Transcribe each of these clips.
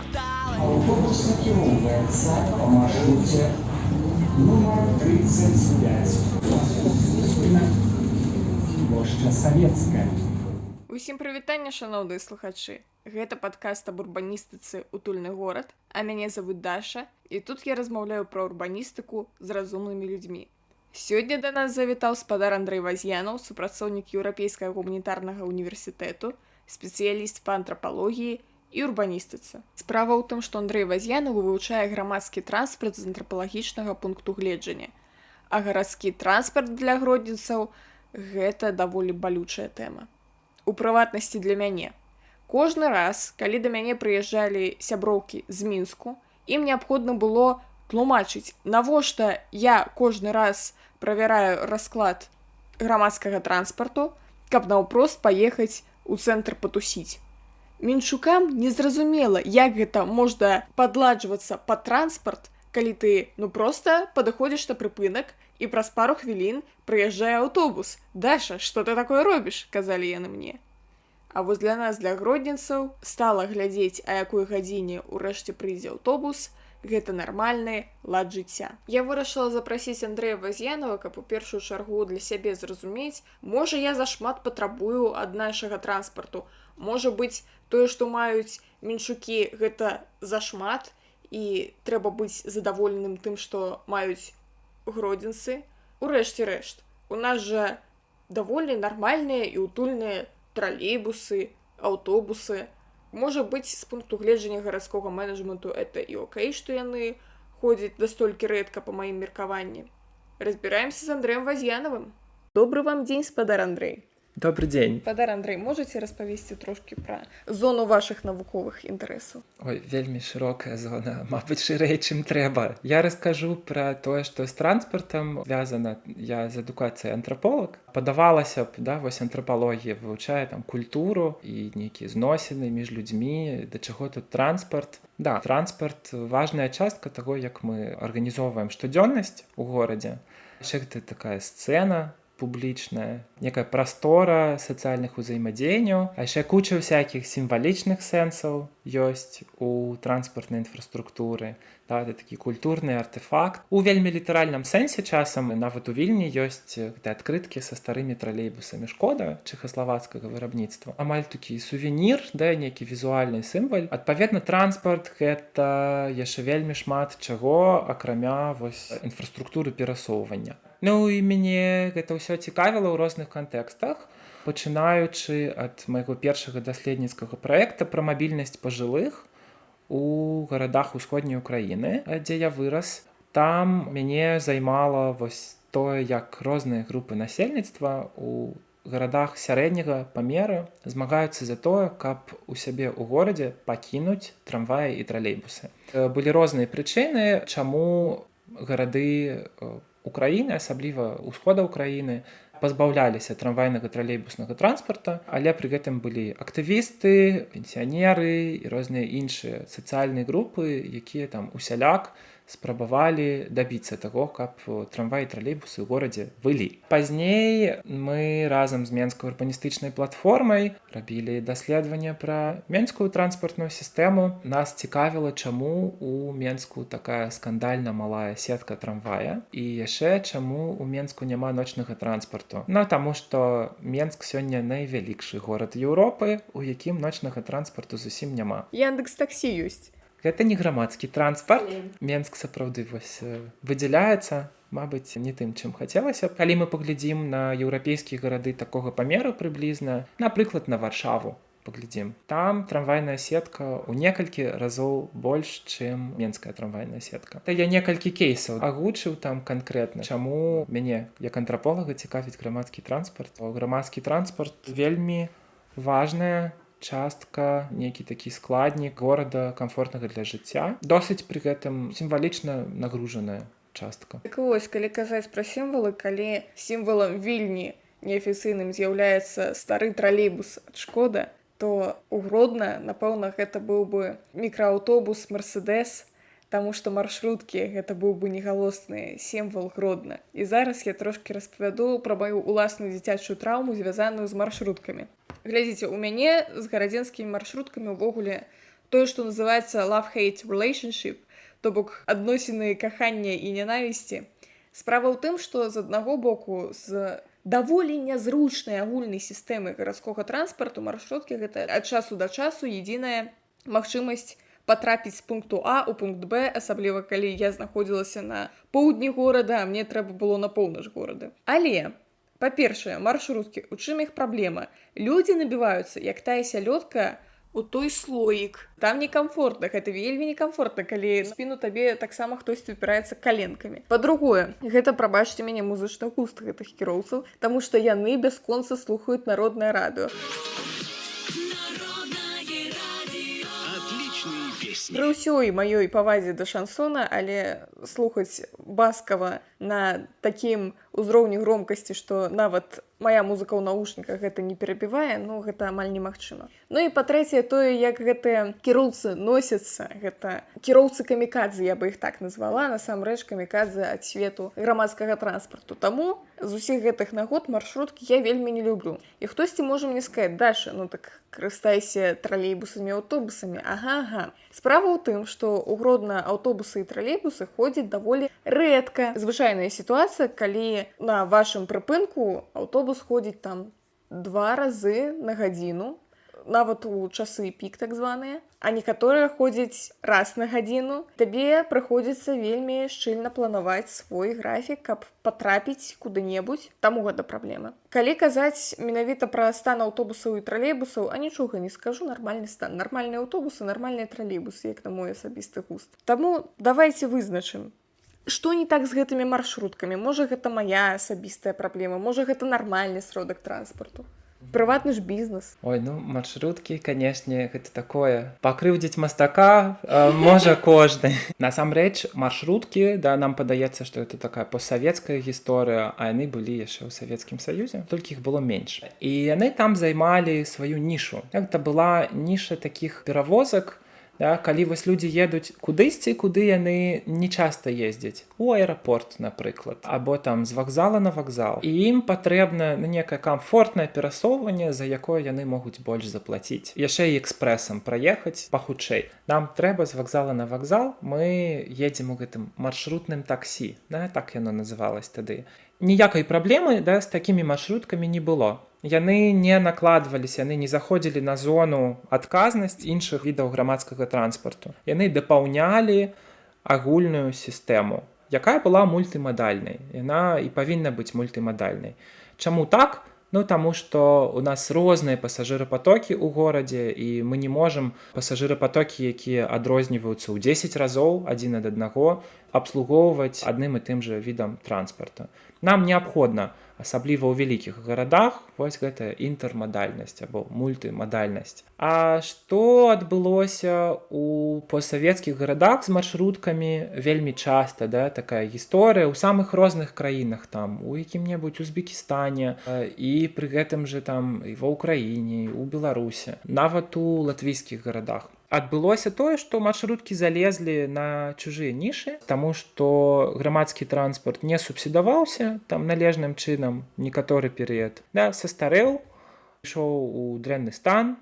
Автобус накіроўваецца па маршруце нумар 35. Плошча Савецкая. Усім прывітанне, шаноўныя слухачы. Гэта падкаст аб урбаністыцы «Утульны горад», а мяне завуць Даша, і тут я размаўляю пра урбаністыку з разумнымі людзьмі. Сёння да нас завітаў спадар Андрэй Вазьянаў, супрацоўнік Еўрапейскага гуманітарнага універсітэту, спецыяліст па антрапалогіі і урбаністыцы. Справа ў тым, што Андрэй Вазьянаў вывучае грамадскі транспарт з антрапалагічнага пункту гледжання. А гарадскі транспарт для гродзенцаў – гэта даволі балючая тэма. У прыватнасці для мяне. Кожны раз, калі да мяне прыязджалі сяброўкі з Мінску, ім неабходна было тлумачыць, навошта я кожны раз правяраю расклад грамадскага транспарту, каб наўпрост паехаць у цэнтр патусіць. Мінчукам незразумела, як гэта можна падладжвацца пад транспарт, калі ты проста падыходзіш на прыпынак і праз пару хвілін прыязджае аўтобус. «Даша, што ты такое робіш?» – казалі яны мне. А вось для нас, для гродзенцаў, стала глядзець, а якой гадзіне ўрэшце прыйдзе аўтобус, гэта нармальны лад жыцця. Я вырашыла запрасіць Андрэя Вазьянова, каб у першую чаргу для сябе зразумець, можа я зашмат патрабую ад нашага транспарту, можа быць, тое, што маюць мінчукі, гэта зашмат, і трэба быць задаволеным тым, што маюць гродзенцы. Урэшце рэшт, у нас жа даволі нармальныя і утульныя тралейбусы, аўтобусы. Можа быць, з пункту гледжання гарадскога менеджменту это і окей, што яны ходзяць настолькі рэдка па маім меркаванні. Разбіраемся з Андрэем Вазьянавым. Добры вам дзень, спадар Андрэй. Добрый день. Спадар Андрэй, можаце распавесці трошкі пра зону вашых навуковых інтарэсаў? Ой, вельмі шырокая зона, мабыць, шырэй, чым трэба. Я раскажу пра тое, што з транспартам звязана. Я з адукацыяй антраполог. Падавалася б, вось антрапалогія вывучае там культуру і нейкія зносіны між людзьмі, да чаго тут транспарт. Да, транспарт важная частка таго, як мы арганізоўваем штодзённасць у горадзе. Яшчэ гэта такая сцэна публічная, некая прастора сацыяльных узаемадзеянняў, а яшчэ куча всякіх сімвалічных сэнсаў ёсць у транспартнай інфраструктуры. Это такі культурны артефакт. У вельмі літаральным сэнсе часам нават у Вільні ёсць адкрыткі са старымі тралейбусамі «Шкода» чэхаславацкага вырабніцтва. Амаль такі сувенір, нейкі візуальны сімвал. Адпаведна, транспарт гэта яшчэ вельмі шмат чаго, акрамя вось інфраструктуры перасоўвання. Ну і мяне гэта ўсё цікавіла ў розных кантэкстах, пачынаючы ад майго першага даследніцкага праекта пра мабільнасць пажылых у гарадах усходняй Украіны, дзе я вырас. Там мяне займала вось тое, як розныя групы насельніцтва у гарадах сярэдняга памеру змагаюцца за тое, каб у сябе ў горадзе пакінуць трамваі і тралейбусы. Былі розныя прычыны, чаму гарады Украіны, асабліва ўсхода Украіны, пазбаўляліся трамвайнага тралейбуснага транспарта, але пры гэтым былі актывісты, пенсіянеры і розныя іншыя сацыяльныя групы, якія там усяляк спрабавалі дабіцца таго, каб трамваі і тралейбусы ў горадзе былі. Пазней мы разам з Менскай урбаністычнай платформай рабілі даследаванне пра менскую транспартную сістэму. Нас цікавіла, чаму у Менску такая скандальна малая сетка трамвая і яшчэ чаму у Менску няма ночнага транспарту. Таму што Менск сёння найвялікшы горад Еўропы, у якім ночнага транспарту зусім няма. Яндекс.Таксі ёсць. Гэта не грамадскі транспарт. Менск сапраўды выдзяляецца, мабыць, не тым, чым хацелася. Калі мы паглядзім на еўрапейскія гарады такога памеру прыблізна, напрыклад, на Варшаву паглядзім. Там трамвайная сетка ў некалькі разоў больш, чым менская трамвайная сетка. Я некалькі кейсаў агучыў там канкрэтна, чаму мяне, як антраполага, цікавіць грамадскі транспарт. Грамадскі транспарт вельмі важная частка, нейкі такі складнік горада камфортнага для жыцця. Досыць пры гэтым сімвалічна нагружаная частка. Так вось, калі казаць пра сімвалы, калі сімвалам Вільні неафіцыйным з'яўляецца стары тралейбус ад «Шкода», то у Гродна, напэўна, гэта быў бы мікрааўтобус «Мерседес», таму што маршруткі гэта быў бы негалосны сімвал Гродна. І зараз я трошкі распавяду пра маю ўласную дзіцячую траўму, звязаную з маршруткамі. Глядзіце, у мяне з гарадзенскімі маршруткамі ўвогуле тое, што называецца love-hate relationship, то бок адносіны кахання і нянавісці. Справа ў тым, што з аднаго боку з даволі нязручнай агульнай сістэмы гарадскога транспарту маршруткі гэта ад часу да часу единая магчымасць патрапіць з пункту А ў пункт Б, асабліва калі я знаходзілася на поўдні горада, а мне трэба было на поўнач горада. Але, па-першае, маршруткі, у чым іх праблема? Людзі набіваюцца, як тая сялёдка, у той слоік. Там некамфортна, гэта вельмі некамфортна, калі спіну табе таксама хтосьці упіраецца каленкамі. Па-другое, гэта, прабачце мяне, музычны густ гэтых кіроўцаў, таму што яны бясконца слухаюць народнае радыё. Пры ўсёй маёй павазе да шансона, але слухаць баскава на такім узроўні громкасці, што нават мая музыка ў наушніках гэта не перабівае, ну гэта амаль немагчыма. Ну і па-трэцяе, тое, як гэтыя кіроўцы носяцца, гэта кіроўцы камікадзе, я бы іх так назвала, насамрэч камікадзе ад свету грамадскага транспарту. Таму з усіх гэтых нагод маршруткі я вельмі не люблю. І хтосьці можа мне сказаць: Даша, ну так карыстайся тралейбусамі, аўтобусамі. Ага. Справа ў тым, што ў Гродна аўтобусы і тралейбусы ходзяць даволі рэдка. Звычайная сітуацыя, калі на вашым прыпынку аўтобус ходзіць там 2 разы на гадзіну, нават у часы пік так званыя, а некаторыя ходзяць раз на гадзіну. Табе прыходзіцца вельмі шчыльна планаваць свой графік, каб патрапіць куды-небудзь. Таму гэта праблема. Калі казаць менавіта пра стан аўтобусаў і тралейбусаў, а нічога не скажу, нармальны стан. Нармальныя аўтобусы, нармальныя тралейбусы, як на мой асабісты густ. Таму давайце вызначым, што не так з гэтымі маршруткамі. Можа, гэта мая асабістая праблема, можа, гэта нармальны сродак транспарту. Прыватны ж бізнес. Ой, ну маршруткі, канешне, гэта такое. Пакрыўдзіць мастака можа кожны. Насамрэч, маршруткі, да, нам падаецца, што гэта такая постсавецкая гісторыя, а яны былі яшчэ ў Савецкім Саюзе, толькі іх было менш. І яны там займалі сваю нішу. Гэта была ніша такіх перавозак, да, калі вось людзі едуць кудысьці, куды яны не часта ездзяць. У аэрапорт, напрыклад, або там з вакзала на вакзал. І ім патрэбна некае камфортнае перасоўванне, за якое яны могуць больш заплаціць. Яшчэ і экспрэсам праехаць пахутчэй. Нам трэба з вакзала на вакзал, мы едзем у гэтым маршрутным таксі, да, так яно называлось тады. Ніякай праблемы, да, з такімі маршруткамі не было. Яны не накладваліся, яны не заходзілі на зону адказнасць іншых відаў грамадскага транспарту. Яны дапаўнялі агульную сістэму, якая была мультымадальнай. Яна і павінна быць мультымадальнай. Чаму так? Ну, таму што у нас розныя пасажырапатокі ў горадзе, і мы не можам пасажырапатокі, якія адрозніваюцца ў 10 разоў адзін ад аднаго, абслугоўваць адным і тым жа відам транспарта. Нам неабходна, асабліва ў вялікіх гарадах, вось гэтая інтэрмадальнасць або мультымадальнасць. А што адбылося ў постсавецкіх гарадах з маршруткамі вельмі часта, да, такая гісторыя ў самых розных краінах, там, у якім-небудзь Узбекістане, і пры гэтым жа там і ва ўкраіне, у Беларусе, нават у латвійскіх гарадах. Адбылося тое, што маршруткі залезлі на чужыя нішы, таму што грамадскі транспарт не субсідаваўся там належным чынам некаторы перыяд. Да, састарэў, ішоў у дрэнны стан,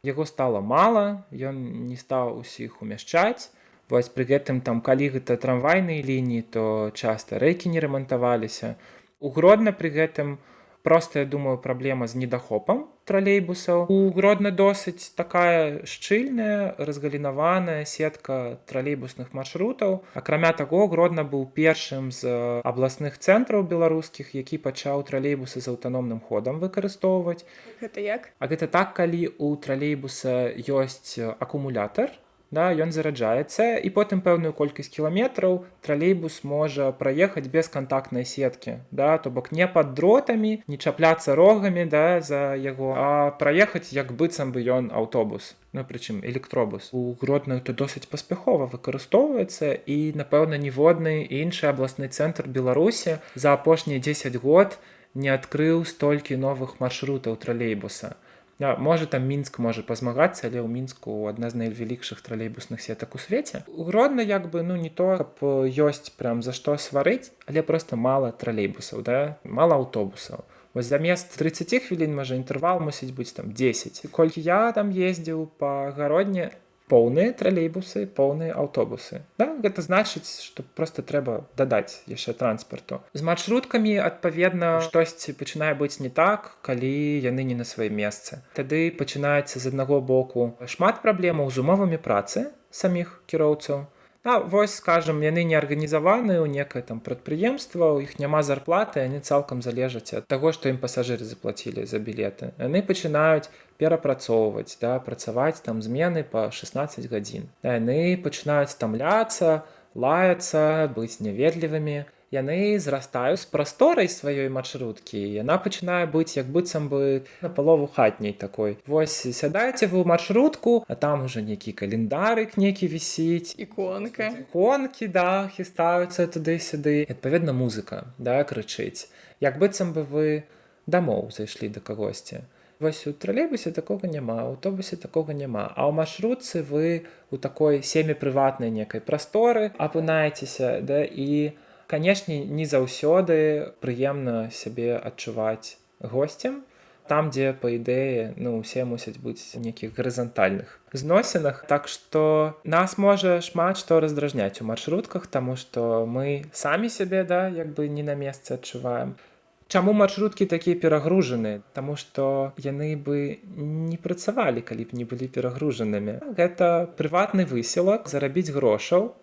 яго стала мала, ён не стаў усіх умяшчаць. Вось пры гэтым, там, калі гэта трамвайныя лініі, то часта рэйкі не рамантаваліся. У Гродна пры гэтым проста, я думаю, праблема з недахопам тралейбусаў. У Гродна досыць такая шчыльная, разгалінаваная сетка тралейбусных маршрутаў. Акрамя таго, Гродна быў першым з абласных цэнтраў беларускіх, які пачаў тралейбусы з аўтаномным ходам выкарыстоўваць. Гэта як? А гэта так, калі у тралейбуса ёсць акумулятар, да, ён зараджаецца, і потым пэўную колькасць кіламетраў тралейбус можа праехаць без кантактнай сеткі, да, то бок не пад дротамі, не чапляцца рогамі, да, за яго, а праехаць як быццам бы ён аўтобус, ну, прычым электробус. У Гродна это досыць паспяхова выкарыстоўваецца, і, напэўна, ніводны іншы абласны цэнтр Беларусі за апошнія 10 год не адкрыў столькі новых маршрутаў тралейбуса. Можа, там Мінск можа пазмагацца, але ў Мінску адна з найвялікшых тралейбусных сетак у свеце. У Гродна, як бы, ну, не то, каб ёсць прям за што сварыць, але проста мала тралейбусаў, да? Мала аўтобусаў. Вось замест 30 хвілін, можа, інтэрвал мусіць быць там 10. Колькі я там ездзіў па Гародне, поўныя тралейбусы, поўныя аўтобусы. Да? Гэта значыць, што проста трэба дадаць яшчэ транспарту. З маршруткамі, адпаведна, штосьці пачынае быць не так, калі яны не на сваім месцы. Тады пачынаецца з аднаго боку шмат праблемаў з умовамі працы саміх кіроўцаў. Вось, скажам, яны не арганізаваны ў некае там прадпрыемства, у іх няма зарплаты, яны цалкам залежаць ад таго, што ім пасажыры заплацілі за білеты. Яны пачынаюць перапрацоўваць, да, працаваць там змены па 16 гадзін. Яны пачынаюць стамляцца, лаяцца, быць няветлівымі. Яны зрастаюць з прасторай сваёй маршруткі. Яна пачынае быць як быццам бы напалову хатняй такой. Вось сядаеце вы ў маршрутку, а там уже нейкі календарык нейкі вісіць. Іконкі, да, хістаюцца туды-сюды. Адпаведна, музыка, да, крычыць. Як быццам бы вы дамоў зайшлі да кагосьці. Вось у тралейбусе такога няма, у аўтобусе такога няма. А ў маршрутцы вы у такой семіпрыватнай некай прасторы апынаецеся, да, і канешне, не заўсёды прыемна сябе адчуваць госцем, там, дзе, па ідэі, усе мусяць быць у нейкіх гарызантальных зносінах. Так што нас можа шмат што раздражняць у маршрутках, таму што мы самі сябе, да, як бы не на месцы адчуваем. Чаму маршруткі такія перагружаныя? Таму што яны бы не працавалі, калі б не былі перагружанымі. Гэта прыватны высілак, зарабіць грошаў.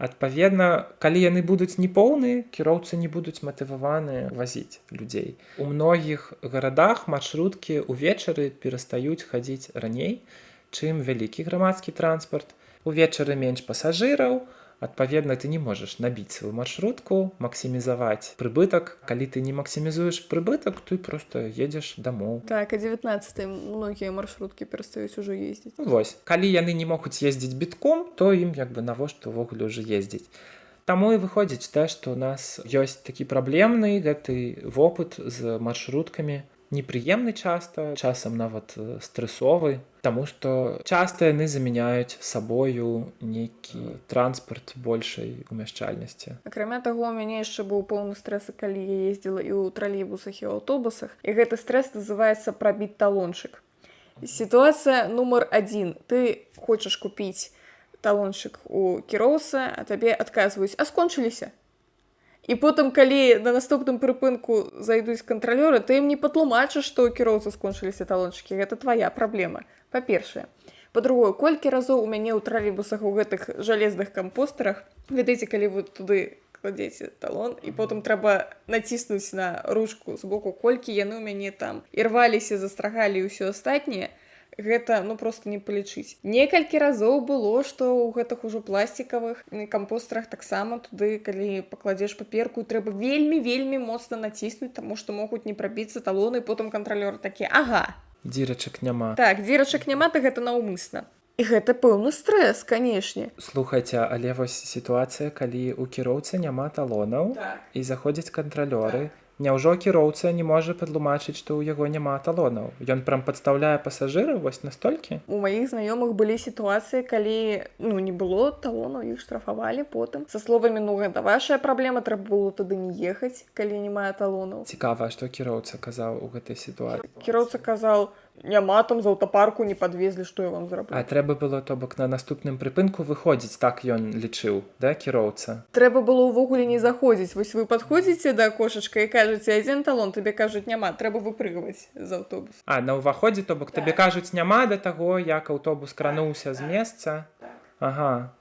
Адпаведна, калі яны будуць непоўныя, кіроўцы не будуць матываваныя вазіць людзей. У многіх гарадах маршруткі ўвечары перастаюць хадзіць раней, чым вялікі грамадскі транспарт. Увечары менш пасажыраў, адпаведна, ты не можаш набіць сваю маршрутку, максімізаваць прыбытак. Калі ты не максімізуеш прыбытак, ты проста едзеш дамоў. Так, а 19 многія маршруткі перастаюць ужо ездзіць. Вось, калі яны не могуць ездзіць бітком, то ім як бы навошта ўвогуле ўжо ездзіць. Таму і выходзіць те, што ў нас ёсць такі праблемны гэты вопыт з маршруткамі. Непрыемны часта, часам нават стрэсовы, таму што часта яны замяняюць сабою нейкі транспарт большай умяшчальнасці. Акрамя таго, у мяне яшчэ быў поўны стрэс, калі я ездзіла і ў тралейбусах, і ў аўтобусах, і гэты стрэс называецца прабіць талончык. Сітуацыя нумар 1. Ты хочаш купіць талончык у кіроўцы, а табе адказваюць: а скончыліся? І потым, калі на наступным прыпынку зайдуць кантралёры, ты ім не патлумачыш, што ў кіроўцы скончыліся талончыкі. Гэта твая праблема, па-першае. Па-другое, колькі разоў у мяне ў тралейбусах у гэтых жалезных кампостарах, ведаеце, калі вы туды кладзеце талон, і потым трэба націснуць на ручку з боку, колькі яны ў мяне там ірваліся, застрагалі і ўсё астатняе, гэта, проста не палічыць. Некалькі разоў было, што ў гэтых ужо пластикавых кампостарах таксама туды, калі пакладзеш паперку, трэба вельмі моцна націснуць, таму што могуць не прабіцца талоны, і потым кантралёры такі: ага. Дзірачак няма. Так, дзірачак няма, то гэта наўмысна. І гэта пэўны стрэс, канешне. Слухайце, але вось сітуацыя, калі ў кіроўцы няма талонаў, і заходзяць кантралёры, няўжо кіроўца не можа патлумачыць, што ў яго няма талонаў? Ён прям падстаўляе пасажыраў вось настолькі? У маіх знаёмых былі сітуацыі, калі не было талонаў, іх штрафавалі потым. Са словамі: гэта вашая праблема, трэба было туды не ехаць, калі няма талонаў. Цікава, што кіроўца казаў у гэтай сітуацыі? Кіроўца казаў: няма, там з аўтапарку не падвезлі, што я вам зраблю. А трэба было, то бок, на наступным прыпынку выходзіць, так ён лічыў, да, кіроўца? Трэба было ўвогуле не заходзіць. Вось вы падходзіце да акошачка і кажаце: адзін талон, табе кажуць: няма, трэба выпрыгваць з аўтобуса. А, на ўваходзе, то бок, табе кажуць: няма, да таго, як аўтобус крануўся з месца? Ага.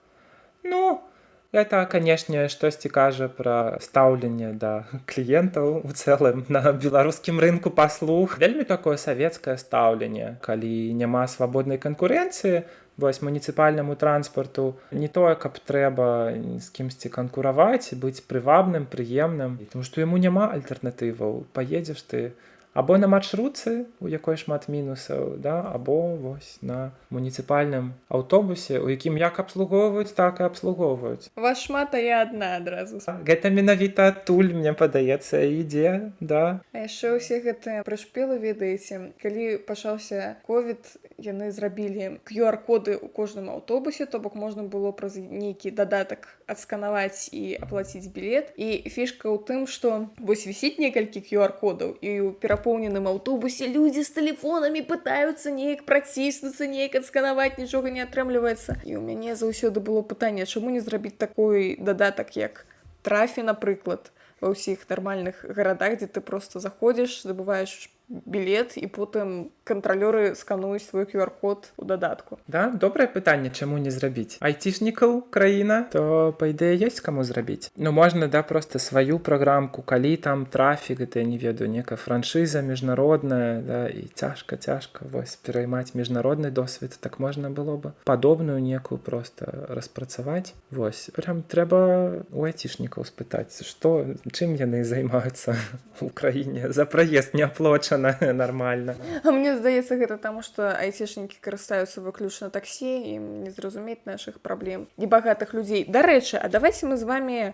Это, канешне, штосьці кажа пра стаўленне да кліентаў у цэлым на беларускім рынку паслуг. Вельмі такое савецкае стаўленне. Калі няма свабоднай канкурэнцыі, вось муніцыпальнаму транспарту не тое, каб трэба з кімсьці канкураваць, быць прывабным, прыемным, тому што яму няма альтэрнатываў. Паедзеш ты або на маршрутцы, у якой шмат мінусаў, да, або вось на муніцыпальным аўтобусе, у якім як абслугоўваюць, так і абслугоўваюць. Вас шмат, а я адна адразу. Гэта менавіта адтуль, мне падаецца, ідзе, да. А яшчэ ўсе гэтыя прышпелы, ведаеце, калі пачаўся ковід яны зрабілі QR-коды ў кожным аўтобусе, то бок можна было праз нейкі дадатак адсканаваць і аплаціць білет. І фішка ў тым, што вось вісіць некалькі QR-кодаў, і ў перапоўненым аўтобусе людзі з тэлефонамі пытаюцца неяк праціснуцца, неяк адсканаваць, нічога не атрымліваецца. І ў мяне заўсёды было пытанне, чаму не зрабіць такой дадатак, як Трафі, напрыклад, ва ўсіх нармальных гарадах, дзе ты просто заходзіш, забываеш білет, і потым кантралёры скануюць свой QR-код у дадатку. Да, добрае пытанне, чаму не зрабіць? Айцішнікаў краіна, то па ідэі ёсць каму зрабіць. Ну можна, да, просто сваю праграмку, калі там Трафік, гэта я не ведаю, некая франшыза міжнародная, да, і цяжка вось пераймаць міжнародны досвед, так можна было бы падобную некую просто распрацаваць. Вось, прям трэба у айцішнікаў спытаць, што, чым яны займаюцца ў краіне, за праезд не аплачана нормально. А мне здаецца, гэта таму, што айцішнікі карыстаюцца выключна таксі, ім не зразумець нашых праблем і багатых людзей. Дарэчы, а давайте мы з вами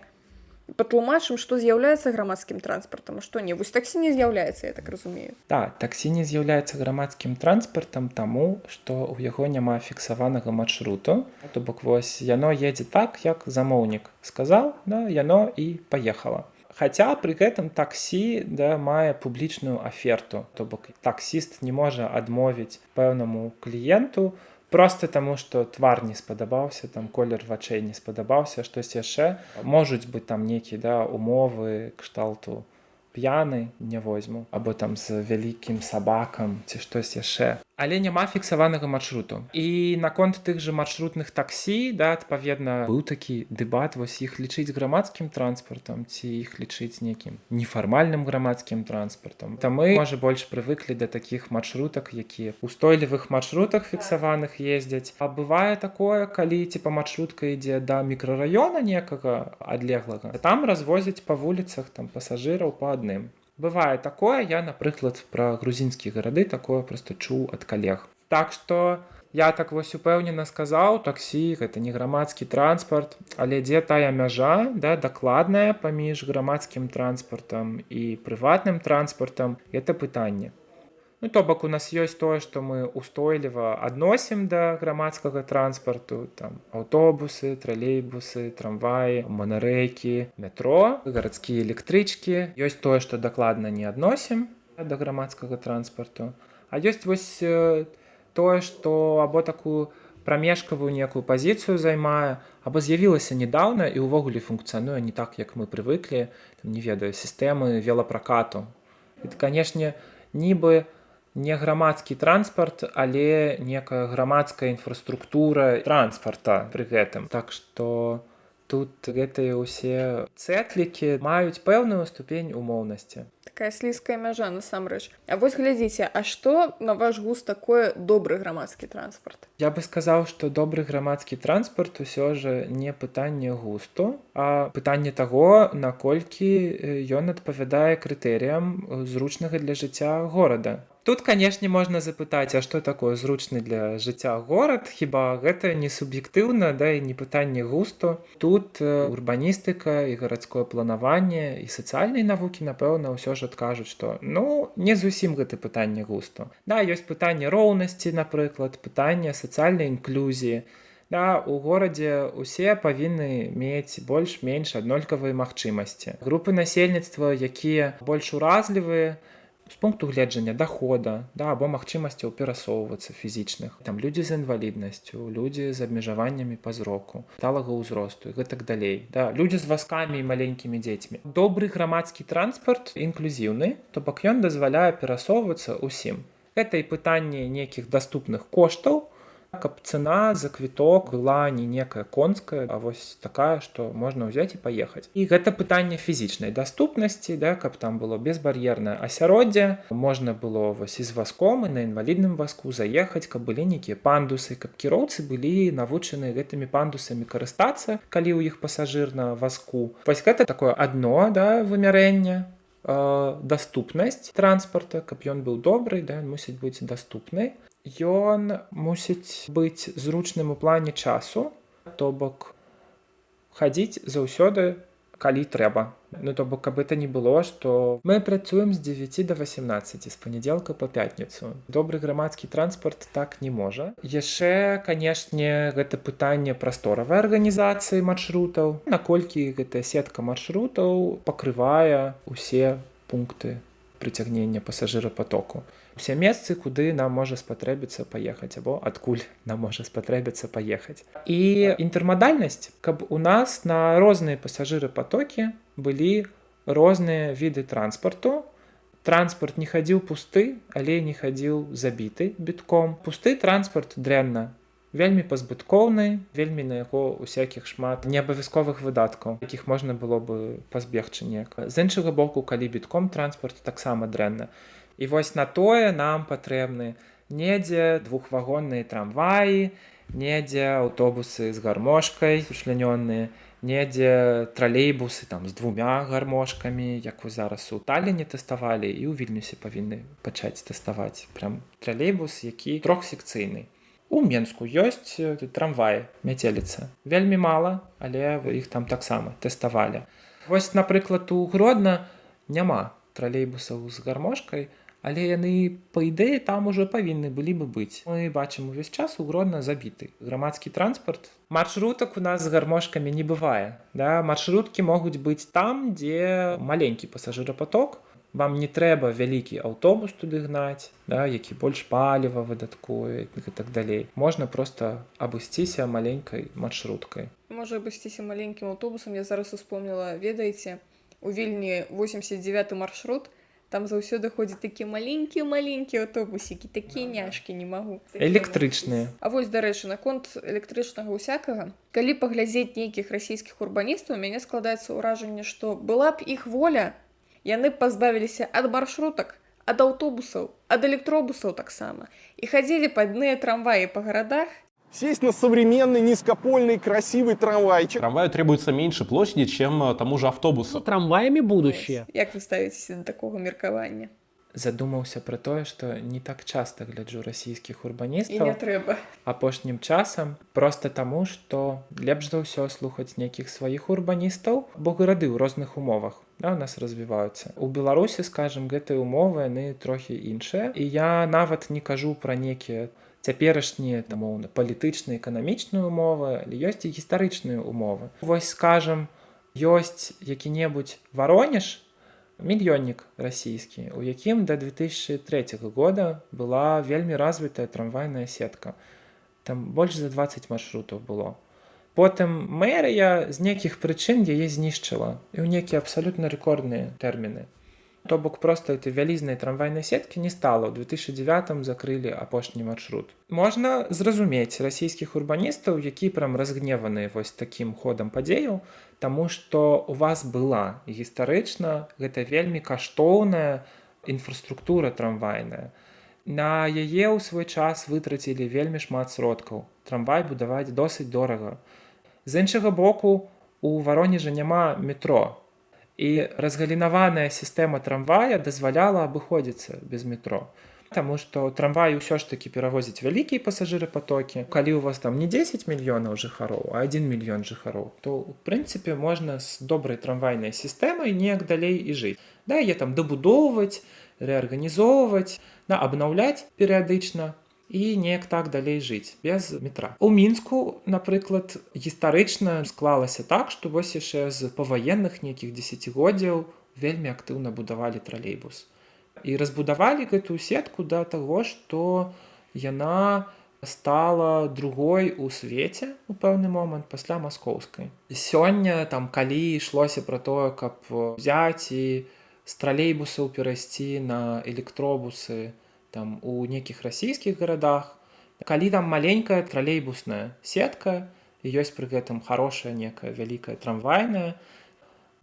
патлумачым, што з'яўляецца грамадскім транспартам, а што не. Вось таксі не з'яўляецца, я так разумею. Так, таксі не з'яўляецца грамадскім транспартам таму, што ў яго няма фіксаванага маршруту. То бок вось яно едзе так, як замоўнік сказаў, да, яно і паехала. Хаця пры гэтым таксі, да, мае публічную аферту, то бок таксіст не можа адмовіць пэўнаму кліенту проста таму, што твар не спадабаўся, там колер вачэй не спадабаўся, штось яшчэ. Можуць быць там нейкія, да, умовы кшталту п'яны не возьму, або там з вялікім сабакам ці штось яшчэ. Але няма фіксаванага маршруту. І наконт тых жа маршрутных таксі, да, адпаведна, быў такі дэбат, вось іх лічыць грамадскім транспартам ці іх лічыць нейкім нефармальным грамадскім транспартам. Та мы, можа, больш прывыклі да такіх маршрутак, якія ў устойлівых маршрутах фіксаваных ездзяць. А бывае такое, калі типа маршрутка ідзе да мікрараёна некага адлеглага, там развозяць па вуліцах там пасажыраў па адным. Бывае такое, я, напрыклад, пра грузінскія гарады такое проста чуў ад калег. Так што я так вось упэўнена сказаў, таксі гэта не грамадскі транспарт, але дзе тая мяжа, да, дакладная паміж грамадскім транспартам і прыватным транспартам, гэта пытанне. Ну, то бок у нас ёсць тое, што мы устойліва адносім да грамадскага транспарту, там аўтобусы, тралейбусы, трамваі, манарэйкі, метро, гарадскія электрычкі. Ёсць тое, што дакладна не адносім да грамадскага транспарту. А ёсць вось тое, што або такую прамежкавую некую пазіцыю займае, або з'явілася нядаўна і ўвогуле функцыянуе не так, як мы прывыклі, там, не ведаю, сістэмы велапракату. Это, канешне, нібы не грамадскі транспарт, але некая грамадская інфраструктура транспарта пры гэтым. Так што тут гэтыя ўсе цэтлікі маюць пэўную ступень умоўнасці. Такая слізкая мяжа, насамрэч. А вось глядзіце, а што, на ваш густ, такое добры грамадскі транспарт? Я бы сказаў, што добры грамадскі транспарт усё ж не пытанне густу, а пытанне таго, наколькі ён адпавядае крытэрыям зручнага для жыцця горада. Тут, канешне, можна запытаць, а што такое зручны для жыцця горад? Хіба гэта не суб'ектыўна, да, і не пытанне густу? Тут урбаністыка і гарадское планаванне і сацыяльнай навукі, напэўна, ўсё ж адкажуць, што, ну, не зусім гэта пытанне густу. Да, ёсць пытанне роўнасці, напрыклад, пытанне сацыяльнай інклюзіі. Да, у горадзе усе павінны мець больш-менш аднолькавыя магчымасці. Групы насельніцтва, якія больш уразлівыя, з пункту гледжання дахода, да, або магчымасцяў перасоўвацца фізічных. Там людзі з інваліднасцю, людзі з абмежаваннямі па зроку, сталага ўзросту і гэтак далей. Да, людзі з вазкамі і маленькімі дзецьмі. Добры грамадскі транспарт інклюзіўны, то бок ён дазваляе перасоўвацца ўсім. Гэта і пытанне нейкіх даступных коштаў, каб цана за квіток была не некая конская, а вось такая, што можна ўзяць і паехаць. І гэта пытанне фізічнай даступнасці, да, каб там было безбар'ернае асяроддзе, можна было вось і з вазком, і на інвалідным вазку заехаць, каб былі нейкія пандусы, каб кіроўцы былі навучаны гэтымі пандусамі карыстацца, калі ў іх пасажыр на вазку. Вось гэта такое адно, да, вымярэнне. Даступнасць транспарта, каб ён быў добры, да, мусіць быць даступны. Ён мусіць быць зручным у плане часу, то бок хадзіць заўсёды, калі трэба. Ну, то бок, каб это не было, што мы працуем з 9 до 18, з панядзелка па пятніцу. Добры грамадскі транспарт так не можа. Яшчэ, канешне, гэта пытанне прасторавай арганізацыі маршрутаў, наколькі гэтая сетка маршрутаў пакрывае усе пункты прыцягнення пасажырапатоку. Усе месцы, куды нам можа спатрэбіцца паехаць, або адкуль нам можа спатрэбіцца паехаць. І інтэрмадальнасць, каб у нас на розныя пасажырапатокі былі розныя віды транспарту. Транспарт не хадзіў пусты, але не хадзіў забіты бітком. Пусты транспарт дрэнна, вельмі пазбыткоўны, вельмі на яго усякіх шмат неабавязковых выдаткаў, якіх можна было бы пазбегчы неяк. З іншага боку, калі бітком транспарт таксама дрэнна. І вось на тое нам патрэбны недзе двухвагонныя трамваі, недзе аўтобусы з гармошкай сучлянёныя, недзе тралейбусы там з 2 гармошкамі, як вы зараз у Талліне тэставалі, і ў Вільнюсе павінны пачаць тэставаць. Прям тралейбус, які трохсекцыйны. У Менску ёсць трамваі, мяцеліца. Вельмі мала, але іх там таксама тэставалі. Вось, напрыклад, у Гродна няма тралейбусаў з гармошкай, але яны, па ідэі, там ужо павінны былі бы быць. Мы бачым увесь час у Гродна забіты грамадскі транспарт. Маршрутак у нас з гармошкамі не бывае. Да? Маршруткі могуць быць там, дзе маленькі пасажырапаток. Вам не трэба вялікі аўтобус туды гнаць, да? Які больш паліва выдаткуе і так далей. Можна проста абысціся маленькай маршруткай. Можа абысціся маленькім аўтобусам. Я зараз успомніла, ведаеце, у Вільні 89-й маршрут, там заўсёды ходзяць такія маленькія аўтобусікі, такія няшкі, не магу. Электрычныя. А вось, дарэчы, наконт электрычнага ўсякага, калі паглядзець нейкіх расійскіх урбаністаў, у мяне складаецца ўражанне, што была б іх воля, яны б пазбавіліся ад маршрутак, ад аўтобусаў, ад электробусаў таксама, і хадзілі па адныя трамваі па гарадах. Сесть на современный, низкопольный, красивый трамвайчик. Трамваю требуется меньше площади, чем тому же автобусу. Трамваями будущее. Як вы ставіцеся да такога меркавання? Задумаўся пра тое, што не так часта гляджу расійскіх І не урбаністаў трэба. апошнім часам, проста таму, што лепш за ўсё слухаць нейкіх сваіх урбаністаў, бо гарады ў розных умовах, да, у нас развіваюцца. У Беларусі, скажам, гэтыя умовы, яны трохі іншыя. І я нават не кажу пра нейкія цяперашнія, умоўна, палітычныя, эканамічныя умовы, але ёсць і гістарычныя умовы. Вось, скажам, ёсць які-небудзь Воронеж, мільённік расійскі, у якім да 2003 года была вельмі развітая трамвайная сетка. Там больш за 20 маршрутаў было. Потым мэрыя з нейкіх прычын яе знішчыла, і ў нейкія абсалютна рэкордныя тэрміны. То бок проста этой вялізнай трамвайнай сеткі не стала. У 2009 закрылі апошні маршрут. Можна зразумець расійскіх урбаністаў, які прям разгневаныя вось такім ходам падзеяў, таму што у вас была гістарычна гэта вельмі каштоўная інфраструктура трамвайная. На яе ў свой час вытрацілі вельмі шмат сродкаў. Трамвай будаваць досыць дорага. З іншага боку, у Воронежа няма метро. І разгалінаваная сістэма трамвая дазваляла абыходзіцца без метро. Таму што трамваі ўсё ж такі перавозяць вялікія пасажырапатокі. Калі ў вас там не 10 мільёнаў жыхароў, а 1 мільён жыхароў, то, у прынцыпе, можна з добрай трамвайнай сістэмай неяк далей і жыць. Да, яе там дабудоўваць, рэарганізоўваць, абнаўляць перыядычна і неяк так далей жыць, без метра. У Мінску, напрыклад, гістарычна склалася так, што вось яшчэ з паваенных нейкіх дзесяцігоддзяў вельмі актыўна будавалі тралейбус. І разбудавалі гэтую сетку да таго, што яна стала другой у свеце у пэўны момант пасля маскоўскай. Сёння, там, калі ішлося пра тое, каб взяць і з тралейбусаў перайсці на электробусы, там, у нейкіх расійскіх гарадах, калі там маленькая тралейбусная сетка, і ёсць пры гэтым хорошая некая вялікая трамвайная,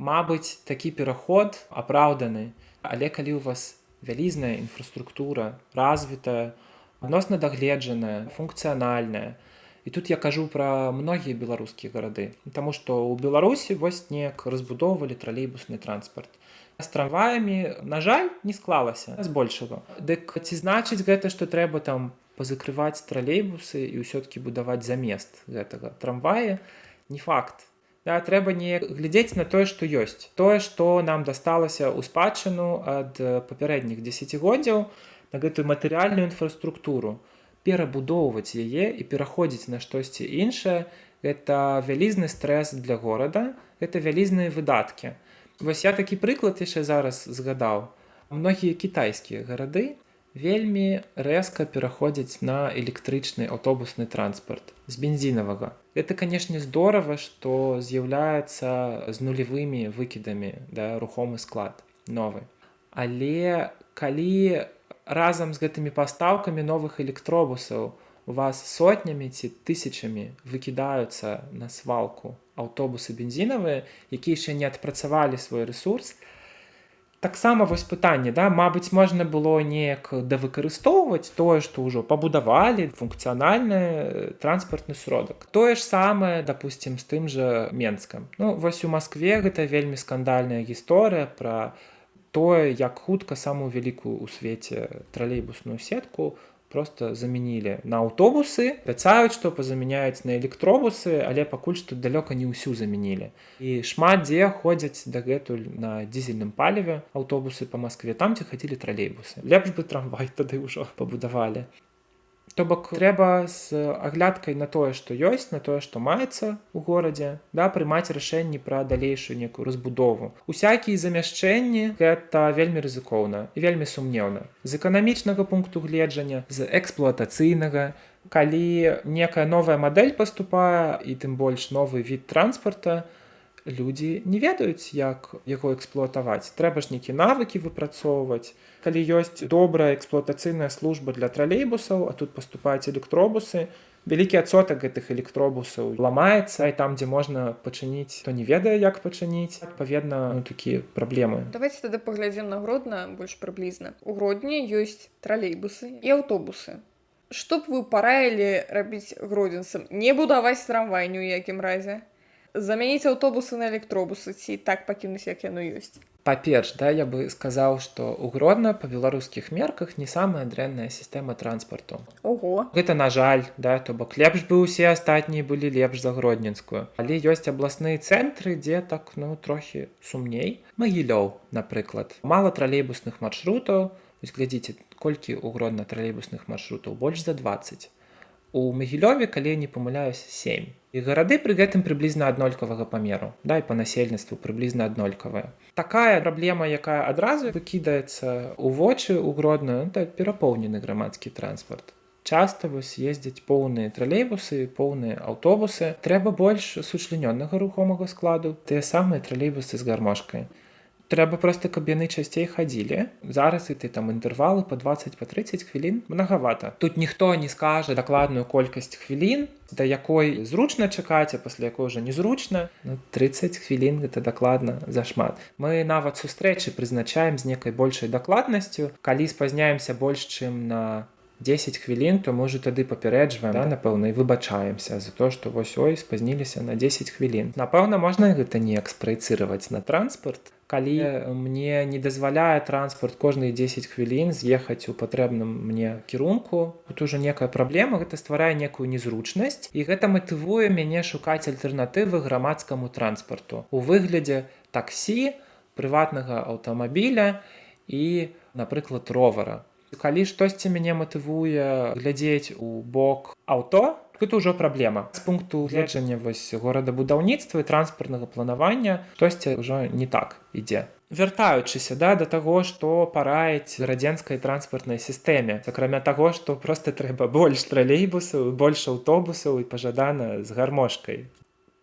мабыць, такі пераход апраўданы. Але калі ў вас вялізная інфраструктура, развітая, адносна дагледжаная, функцыянальная, і тут я кажу пра многія беларускія гарады, таму што ў Беларусі вось неяк разбудоўвалі тралейбусны транспарт. З трамваямі, на жаль, не склалася збольшага. Дык ці значыць гэта, што трэба там пазакрываць тралейбусы і ўсё-такі будаваць замест гэтага трамвая? Не факт. Да, трэба не глядзець на тое, што ёсць. Тое, што нам дасталася ў спадчыну ад папярэдніх дзесяцігоддзяў, на гэтую матэрыяльную інфраструктуру. Перабудоўваць яе і пераходзіць на штосьці іншае – гэта вялізны стрэс для горада, гэта вялізныя выдаткі. Вось я такі прыклад яшчэ зараз згадаў. Многія кітайскія гарады вельмі рэзка пераходзяць на электрычны аўтобусны транспарт з бензінавага. Это, канешне, здорава, што з'яўляецца з нулевымі выкідамі, да, рухомы склад новы. Але калі разам з гэтымі пастаўкамі новых электробусаў у вас сотнямі ці тысячамі выкідаюцца на свалку аўтобусы бензінавыя, якія яшчэ не адпрацавалі свой рэсурс, таксама вось пытанне, да, мабыць, можна было неяк давыкарыстоўваць тое, што ўжо пабудавалі функцыянальны транспартны сродак. Тое ж самае, дапусцім, з тым жа Менскам. Ну, вось у Маскве гэта вельмі скандальная гісторыя пра тое, як хутка самую вялікую ў свеце тралейбусную сетку проста замянілі на аўтобусы, абяцаюць, што пазамяняюць на электробусы, але пакуль што далёка не ўсю замянілі. І шмат дзе ходзяць дагэтуль на дызельным паліве аўтобусы па Маскве, там, дзе хадзілі тралейбусы. Лепш бы трамвай тады ўжо пабудавалі. То бок трэба з аглядкай на тое, што ёсць, на тое, што маецца ў горадзе, да, прымаць рашэнні пра далейшую некую разбудову. Усякія замяшчэнні гэта вельмі рызыкоўна і вельмі сумнеўна. З эканамічнага пункту гледжання, з эксплуатацыйнага, калі некая новая мадэль паступае і тым больш новы від транспарта, людзі не ведаюць, як яго эксплуатаваць. Трэба ж нейкія навыкі выпрацоўваць. Калі ёсць добрая эксплуатацыйная служба для тралейбусаў, а тут паступаюць электробусы, вялікі адсотак гэтых электробусаў ламаецца, і там, дзе можна пачыніць, то не ведае, як пачыніць. Адпаведна, такія праблемы. Давайте тады паглядзім на Гродна больш прыблізна. У Гродні ёсць тралейбусы і аўтобусы. Што б вы параілі рабіць гродзенцам? Не будаваць трамвай ні ў якім разе. Замяніць аўтобусы на электробусы ці так пакінуць, як яно ёсць? Па-перш, да, я бы сказаў, што ў Гродна па беларускіх мерках не самая дрэнная сістэма транспарту. Ого! Гэта, на жаль, да, то бок лепш бы ўсе астатнія былі лепш за гродненскую. Але ёсць абласныя цэнтры, дзе так, ну, трохі сумней. Магілёў, напрыклад. Мала тралейбусных маршрутаў. Вось глядзіце, колькі ў Гродна тралейбусных маршрутаў? Больш за 20. У Магілёве, калі я не памыляюсь, 7. І гарады пры гэтым прыблізна аднолькавага памеру, да, і па насельніцтву прыблізна аднолькавая. Такая праблема, якая адразу выкідаецца ў вочы ў Гродна, это перапоўнены грамадскі транспарт. Часта вось ездзяць поўныя тралейбусы, поўныя аўтобусы. Трэба больш сучлянёнага рухомага складу, тыя самыя тралейбусы з гармошкай. Трэба проста, каб яны часцей хадзілі. Зараз і ты там інтэрвалы па 20-30 хвілін многавата. Тут ніхто не скажа дакладную колькасць хвілін, да якой зручна чакаць, а пасля якой ўжо незручна. 30 хвілін гэта дакладна зашмат. Мы нават сустрэчы прызначаем з некай большай дакладнасцю. Калі спазняемся больш, чым на 10 хвілін, то мы ўжо тады папярэджваем, да, напэўна, і выбачаемся за то, што вось ой, спазніліся на 10 хвілін. Напэўна, можна гэта неяк спраецыраваць на транспарт. Калі мне не дазваляе транспарт кожныя 10 хвілін з'ехаць у патрэбным мне кірунку, тут ужо некая праблема, гэта стварае некую незручнасць, і гэта матывуе мяне шукаць альтэрнатывы грамадскаму транспарту у выглядзе таксі, прыватнага аўтамабіля і, напрыклад, ровара. Калі штосьці мяне матывуе глядзець у бок аўто, тут ужо праблема. З пункту гледжання вось горадабудаўніцтва і транспартнага планавання штосьці ўжо не так ідзе. Вяртаючыся, да, да таго, што параіць радзенскай транспартнай сістэме. Акрамя таго, што проста трэба больш тралейбусаў, больш аўтобусаў і пажадана з гармошкай.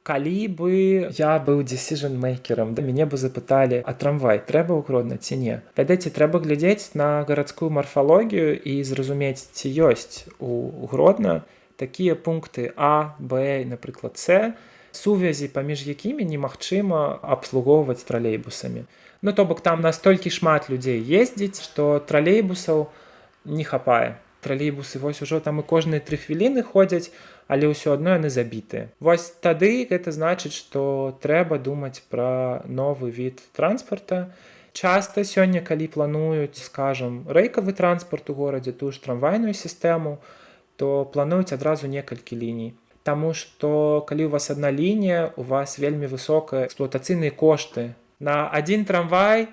Калі бы я быў decision-мейкерам, да, мяне бы запыталі, а трамвай трэба ў Гродна ці не? Ведаеце, трэба глядзець на гарадскую марфалогію і зразумець, ці ёсць у Гродна такія пункты А, Б, напрыклад, С, сувязі паміж якімі немагчыма абслугоўваць тралейбусамі. Ну, то бок там настолькі шмат людзей ездзіць, што тралейбусаў не хапае. Тралейбусы вось ужо там і кожныя 3 хвіліны ходзяць, але ўсё адно яны забітыя. Вось тады гэта значыць, што трэба думаць пра новы від транспарта. Часта сёння, калі плануюць, скажам, рэйкавы транспарт у горадзе, тую ж трамвайную сістэму, то плануюць адразу некалькі ліній. Таму што калі у вас адна лінія, у вас вельмі высокія эксплуатацыйныя кошты. На адзін трамвай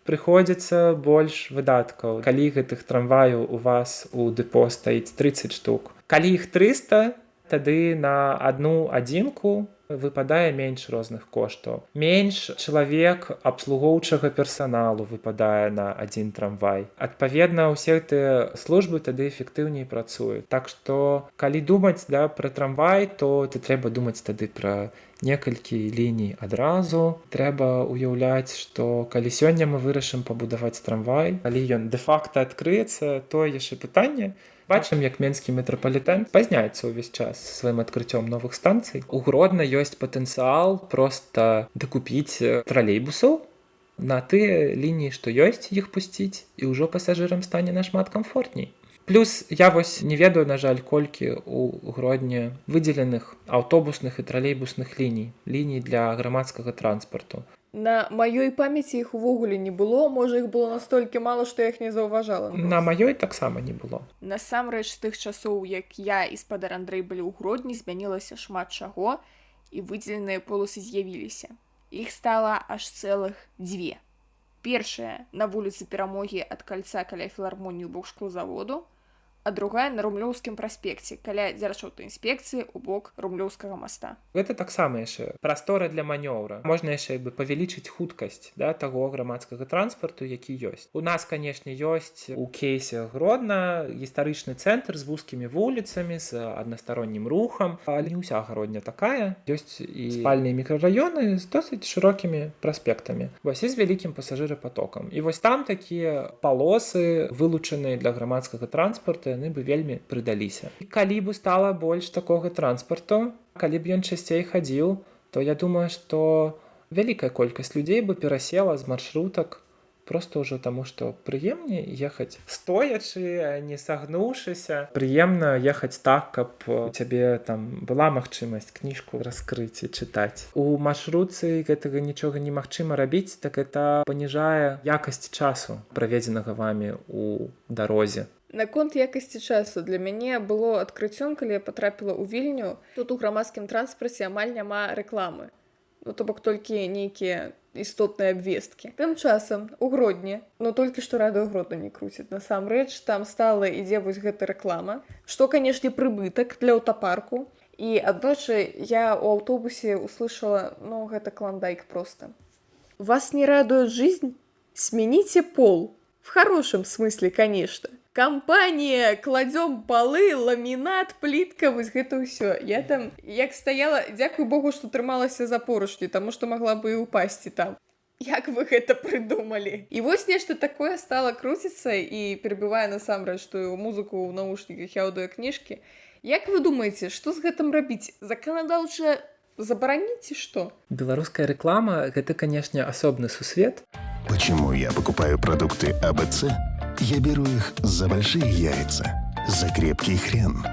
прыходзіцца больш выдаткаў. Калі гэтых трамваяў у вас у дэпо стаіць 30 штук. Калі іх 300, тады на адну адзінку выпадае менш розных коштаў. Менш чалавек абслугоўчага персаналу выпадае на адзін трамвай. Адпаведна, усе гэтыя службы тады эфектыўней працуюць. Так што, калі думаць пра трамвай, то трэба думаць тады пра некалькі ліній адразу. Трэба ўяўляць, што калі сёння мы вырашым пабудаваць трамвай, калі ён дэ-факта адкрыецца, то яшчэ пытанне. Бачым, як менскі метрапалітэн спазняецца ўвесь час сваім адкрыццём новых станцый. У Гродна ёсць патэнцыял проста дакупіць тралейбусаў на тыя лініі, што ёсць, іх пусціць, і ўжо пасажырам стане нашмат камфортней. Плюс я не ведаю, на жаль, колькі у Гродні выдзеленых аўтобусных і тралейбусных ліній для грамадскага транспарту. На маёй памяці іх увогуле не было, можа іх было настолькі мала, што я іх не заўважала. На маёй таксама не было. Насамрэч, з тых часоў, як я і спадар Андрэй былі ў Гродні, змянілася шмат чаго, і выдзеленыя полосы з'явіліся. Іх стала аж цэлых 2. Першая на вуліцы Перамогі ад кальца каля філармоніі ў бок шклозаводу, а другая на Румлёўскім праспекце, каля дзяржаўтаінспекцыі ў бок Румлёўскага моста. Гэта таксама яшчэ прастора для манёўра. Можна яшчэ павялічыць хуткасць таго грамадскага транспарту, які ёсць. У нас, канешне, ёсць у кейсе Гродна гістарычны цэнтр з вузкімі вуліцамі, з аднастароннім рухам, але не ўся Гродня такая. Ёсць і спальныя мікрараёны з досыць шырокімі праспектамі. Вось і з вялікім пасажырапатокам. І вось там такія палосы, вылучаныя для грамадскага транспарту, яны бы вельмі прыдаліся. І калі б стала больш такога транспарту, калі б ён часцей хадзіў, то я думаю, што вялікая колькасць людзей бы перасела з маршрутак проста ўжо таму, што прыемней ехаць стоячы, не сагнуўшыся. Прыемна ехаць так, каб у цябе там была магчымасць кніжку раскрыць і чытаць. У маршрутцы гэтага нічога немагчыма рабіць, так это паніжае якасць часу, праведзенага вамі ў дарозе. Наконт якасці часу для мяне было адкрыццём, калі я патрапіла ў Вільню. Тут у грамадскім транспарце амаль няма рэкламы. То бок толькі нейкія істотныя абвесткі. Тым часам у Гродні, толькі што радыё Гродна не круціць. Насамрэч, там стала ідзе вось гэта рэклама, што, канешне, прыбытак для аўтапарку. І аднойчы я ў аўтобусе услышала, гэта клондайк проста. Вас не радует жизнь? Смените пол. В хорошем смысле, конечно. Кампанія, кладзём палы, ламінат, плітка, вось гэта ўсё. Я там, як стаяла, дзякуй Богу, што трымалася за поручні, таму што магла бы і ўпасці там. Як вы гэта прыдумалі? І вось нешта такое стала круціцца і перабівае насамрэч тую музыку ў наушніках і аўдыокніжкі. Як вы думаеце, што з гэтым рабіць? Заканадаўча забараніць, што? Беларуская рэклама — гэта, канешне, асобны сусвет. Почему я покупаю продукты АБЦ? Я беру их за большие яйца, за крепкий хрен.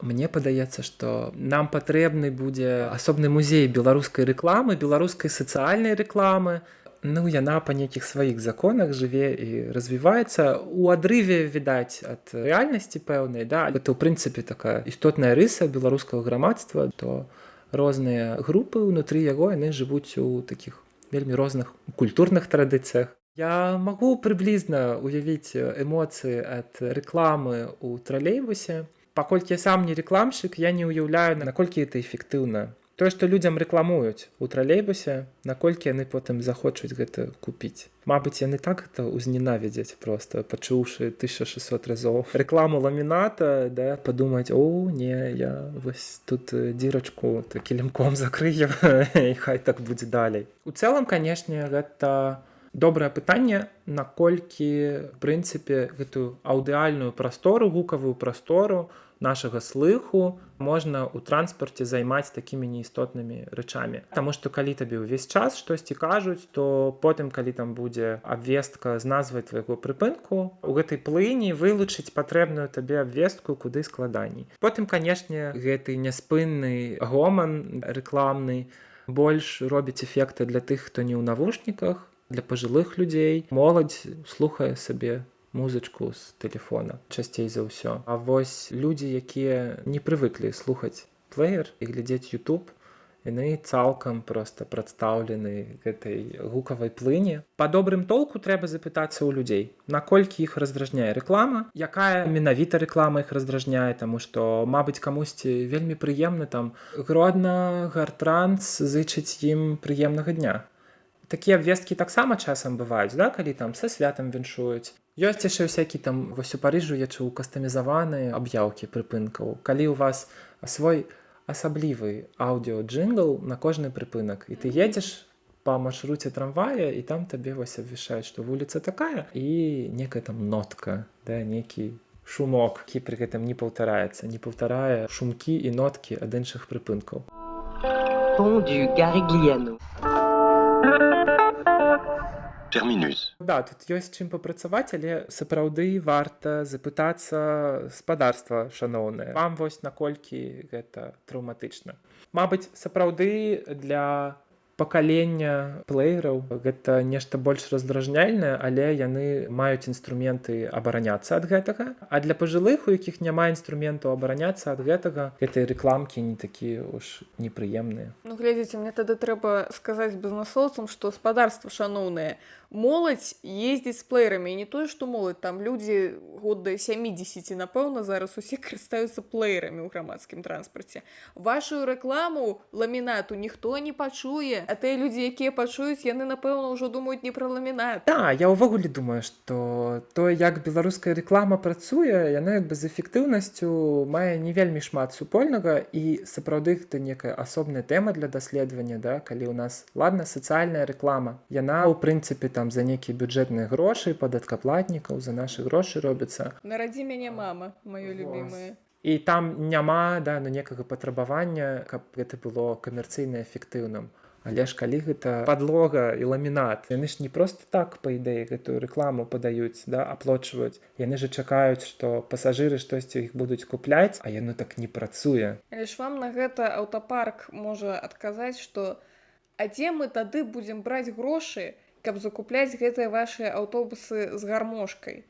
Мне падаецца, што нам патрэбны будзе асобны музей беларускай рэкламы, беларускай сацыяльнай рэкламы. Яна па нейкіх сваіх законах жыве і развіваецца. У адрыве, відаць, ад рэальнасці пэўнай, Гэта, ў прынцыпе, такая істотная рыса беларускага грамадства, то розныя групы ўнутры яго, яны жывуць у такіх вельмі розных культурных традыцыях. Я магу прыблізна уявіць эмоцыі ад рэкламы ў тралейбусе. Паколькі я сам не рэкламшчык, я не ўяўляю, наколькі гэта эфектыўна. Тое, што людзям рэкламуюць у тралейбусе, наколькі яны потым захочуць гэта купіць. Мабыць, яны так гэта узненавідзяць проста, пачуўшы 1600 разоў рэкламу ламіната, падумаць: «О, не, я вось тут дзірачку кілімком закрыю, і хай так будзе далей». У цэлым, канешне, гэта добрае пытанне, наколькі, в прынцыпе, гэтую аўдыальную прастору, гукавую прастору нашага слыху можна ў транспарце займаць такімі неістотнымі рэчамі. Таму што калі табе ўвесь час штосьці кажуць, то потым, калі там будзе абвестка з назвай твайго прыпынку, у гэтай плыні вылучыць патрэбную табе абвестку куды складаней. Потым, канешне, гэты няспынны гоман рэкламны больш робіць эфекты для тых, хто не ў навушніках, для пажылых людзей. Моладзь слухае сабе музычку з тэлефона часцей за ўсё. А вось людзі, якія не прывыклі слухаць плеер і глядзець YouTube, яны цалкам проста прадстаўлены гэтай гукавай плыні. Па добрым толку трэба запытацца ў людзей, наколькі іх раздражняе рэклама, якая менавіта рэклама іх раздражняе, таму што, мабыць, камусьці вельмі прыемна там Гродна, Гартранс зычыць ім прыемнага дня. Такія абвесткі таксама часам бываюць, да, калі там са святам віншуюць. Ёсць яшчэ всякі там, вось у Парыжу я чуў кастамізаваныя аб'яўкі прыпынкаў. Калі ў вас свой асаблівы аўдыё-джынгл на кожны прыпынак, і ты едзеш па маршруце трамвая, і там табе вось абвяшаюць, што вуліца такая, і некая там нотка, да, нейкі шумок, які пры гэтым не паўтараецца, не паўтарае шумкі і ноткі ад іншых прыпынкаў. Pont du Garigliano. Terminus. Да, тут ёсць чым папрацаваць, але сапраўды варта запытацца спадарства шаноўнае. Вам вось наколькі гэта траўматычна. Мабыць, сапраўды для пакалення плеераў гэта нешта больш раздражняльнае, але яны маюць інструменты абараняцца ад гэтага. А для пажылых, у якіх няма інструментаў абараняцца ад гэтага, гэтыя рэкламкі не такія уж непрыемныя. Ну, глядзіце, мне тады трэба сказаць бізнэсоўцам, што спадарства шаноўнае, моладзь ездзіць з плеерамі, і не тое, што моладзь, там людзі год да 70, напэўна, зараз усе карыстаюцца плеерамі ў грамадскім транспарце. Вашу рэкламу ламінату ніхто не пачуе, а тыя людзі, якія пачуюць, яны, напэўна, ўжо думаюць не пра ламінат. Да, я ўвогуле думаю, што тое, як беларуская рэклама працуе, яна як бы з эфектыўнасцю мае не вельмі шмат супольнага, і сапраўды гэта некая асобная тэма для даследавання, да? Калі ў нас, ладна, сацыяльная рэклама, яна, у прынцыпе, там за нейкія бюджэтныя грошы, падаткаплатнікаў, за нашы грошы робіцца. Нарадзі мяне мама, маё любімае. І там няма, да, некага патрабавання, каб гэта было камерцыйна эфектыўным. Але ж калі гэта падлога і ламінат, яны ж не проста так, па ідэі, гэтую рэкламу падаюць, да, аплочваюць. Яны ж чакаюць, што пасажыры штосьці іх будуць купляць, а яно так не працуе. Але ж вам на гэта аўтапарк можа адказаць, што а дзе мы тады будзем браць грошы, каб закупляць гэтыя вашыя аўтобусы з гармошкай.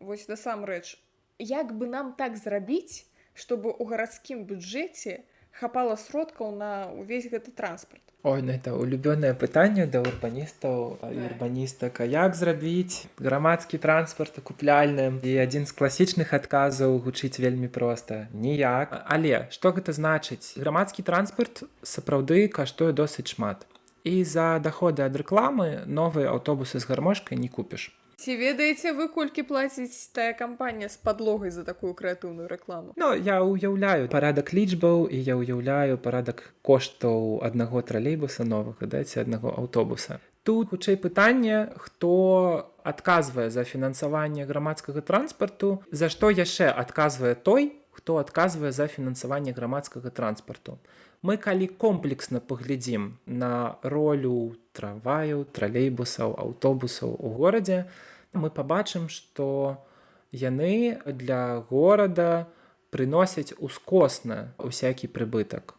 Вось насамрэч, як бы нам так зрабіць, чтобы ў гарадскім бюджэце хапала сродкаў на ўвесь гэты транспарт? Ой, ну это улюбёнае пытанне да урбаністаў і урбаністак. А як зрабіць грамадскі транспарт акупляльным? І адзін з класічных адказаў гучыць вельмі проста. Ніяк. Але што гэта значыць? Грамадскі транспарт сапраўды каштуе досыць шмат. І за даходы ад рэкламы новыя аўтобусы з гармошкай не купіш. Ці ведаеце вы, колькі плаціць тая кампанія з падлогай за такую крэатыўную рэкламу? Ну, я ўяўляю парадак лічбаў, і я ўяўляю парадак коштаў аднаго тралейбуса новага, да, ці аднаго аўтобуса. Тут хутчэй пытанне, хто адказвае за фінансаванне грамадскага транспарту, за што яшчэ адказвае той, хто адказвае за фінансаванне грамадскага транспарту. Мы калі комплексна паглядзім на ролю трамваяў, тралейбусаў, аўтобусаў у горадзе, мы пабачым, што яны для горада прыносяць ускосна усякі прыбытак.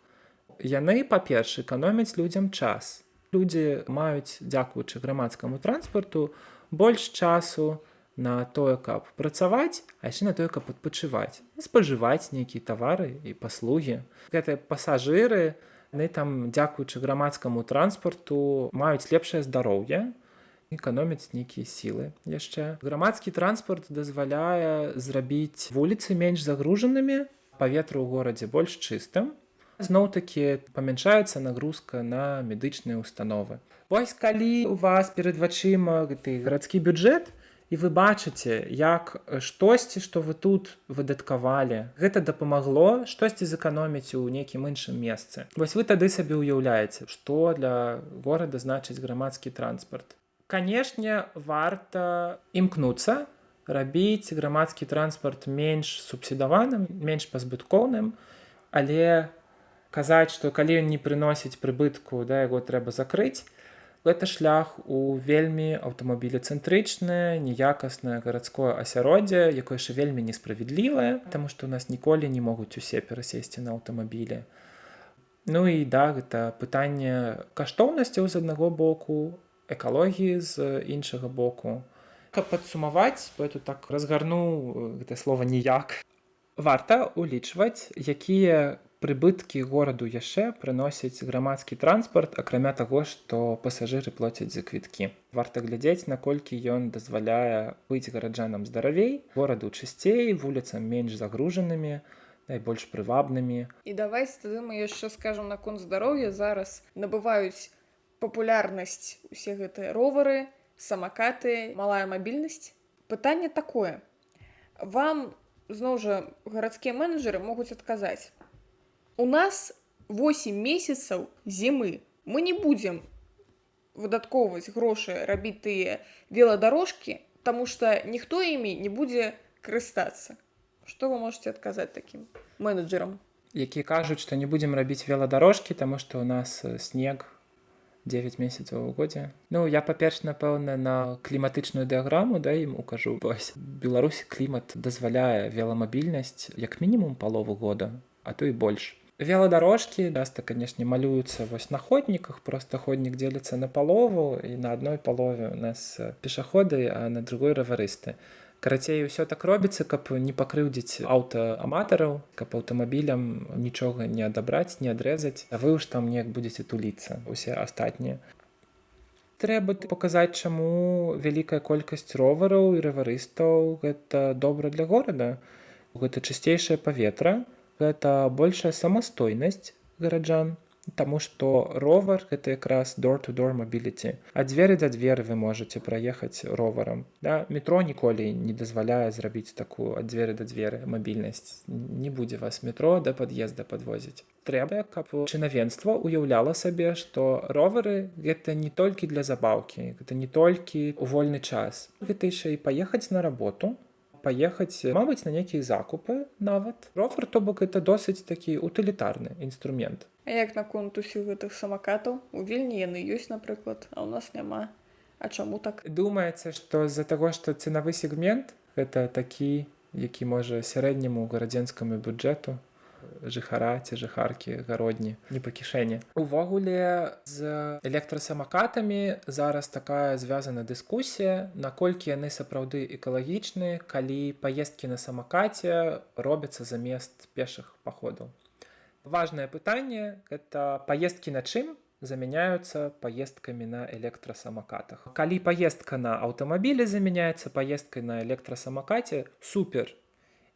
Яны, па-першае, эканомяць людзям час. Людзі маюць, дзякуючы грамадскаму транспарту, больш часу на тое, каб працаваць, а яшчэ на тое, каб адпачываць, спажываць нейкія тавары і паслугі. Гэтыя пасажыры, яны там, дзякуючы грамадскаму транспарту, маюць лепшае здароўе, эканомяць нейкія сілы яшчэ. Грамадскі транспарт дазваляе зрабіць вуліцы менш загружанымі, паветра ў горадзе больш чыстым. Зноў-такі памяншаецца нагрузка на медычныя установы. Вось калі у вас перад вачыма гэты гарадскі бюджэт, і вы бачыце, як штосьці, што вы тут выдаткавалі, гэта дапамагло штосьці зэканоміць у нейкім іншым месцы. Вось вы тады сабе ўяўляеце, што для горада значыць грамадскі транспарт. Канешне, варта імкнуцца, рабіць грамадскі транспарт менш субсідаваным, менш пазбыткоўным, але казаць, што калі ён не прыносіць прыбытку, да, яго трэба закрыць, гэта шлях у вельмі аўтамабіляцэнтрычнае, неякаснае гарадское асяроддзе, якое яшчэ вельмі несправядлівае, таму што ў нас ніколі не могуць усе перасесці на аўтамабілі. Ну і да, гэта пытанне каштоўнасцяў з аднаго боку, экалогіі з іншага боку. Каб падсумаваць, бо я тут так разгарнуў гэта слова «ніяк», варта ўлічваць, якія Прыбыткі гораду яшчэ прыносіць грамадскі транспарт, акрамя таго, што пасажыры плацяць за квіткі. Варта глядзець, наколькі ён дазваляе быць гараджанам здаравей, гораду чысцей, вуліцам менш загружанымі, найбольш прывабнымі. І давайце тады мы яшчэ скажам наконт здароўя. Зараз набываюць папулярнасць усе гэтыя ровары, самакаты, малая мабільнасць. Пытанне такое. Вам, зноў жа, гарадскія менеджеры могуць адказаць. У нас 8 месяцаў зімы. Мы не будзем выдаткоўваць грошы, рабіць тыя веладарожкі, таму што ніхто імі не будзе карыстацца. Што вы можете адказаць такім менеджерам? Які кажуць, што не будзем рабіць веладарожкі, таму што ў нас снег 9 месяцаў у годзе. Ну, я, па-перш, напэўна, на кліматычную дыяграму, ім укажу. Вось, Беларусі клімат дазваляе веламабільнасць як мінімум палову года, а то і больш. Веладарожкі часта, канешне, малююцца вось на ходніках, проста ходнік дзеліцца на палову, і на адной палове у нас пешаходы, а на другой раварысты. Карацей, усё так робіцца, каб не пакрыўдзіць аўтааматараў, каб аўтамабілям нічога не адабраць, не адрэзаць, а вы ўж там неяк будзеце туліцца, усе астатнія. Трэба паказаць, чаму вялікая колькасць ровараў і раварыстаў гэта добра для горада. Гэта чысцейшае паветра, гэта большая самастойнасць гараджан, таму што ровар — гэта якраз door-to-door mobility. Ад дзверы да дзверы вы можаце праехаць роварам. Метро ніколі не дазваляе зрабіць такую ад дзверы да дзверы мабільнасць. Не будзе вас метро да пад'езда падвозіць. Трэба, каб чынавенства ўяўляла сабе, што ровары — гэта не толькі для забаўкі, гэта не толькі ў вольны час. Гэта яшчэ і паехаць на работу, паехаць, мабыць, на нейкія закупы нават. Ровар, то бок, гэта досыць такі утылітарны інструмент. А як наконт усіх гэтых самакатаў? У Вільні яны ёсць, напрыклад, а ў нас няма. А чаму так? Думаецца, што з-за таго, што цэнавы сегмент гэта такі, які можа сярэдняму гарадзенскаму бюджэту жыхара ці жыхаркі гародні не па кішэні. Увогуле, з электрасамакатамі зараз такая звязана дыскусія, наколькі яны сапраўды экалагічныя, калі паездкі на самакаце робяцца замест пешых паходаў. Важнае пытанне — гэта паездкі на чым замяняюцца паездкамі на электрасамакатах. Калі паездка на аўтамабілі замяняецца паездкай на электрасамакаце, супер!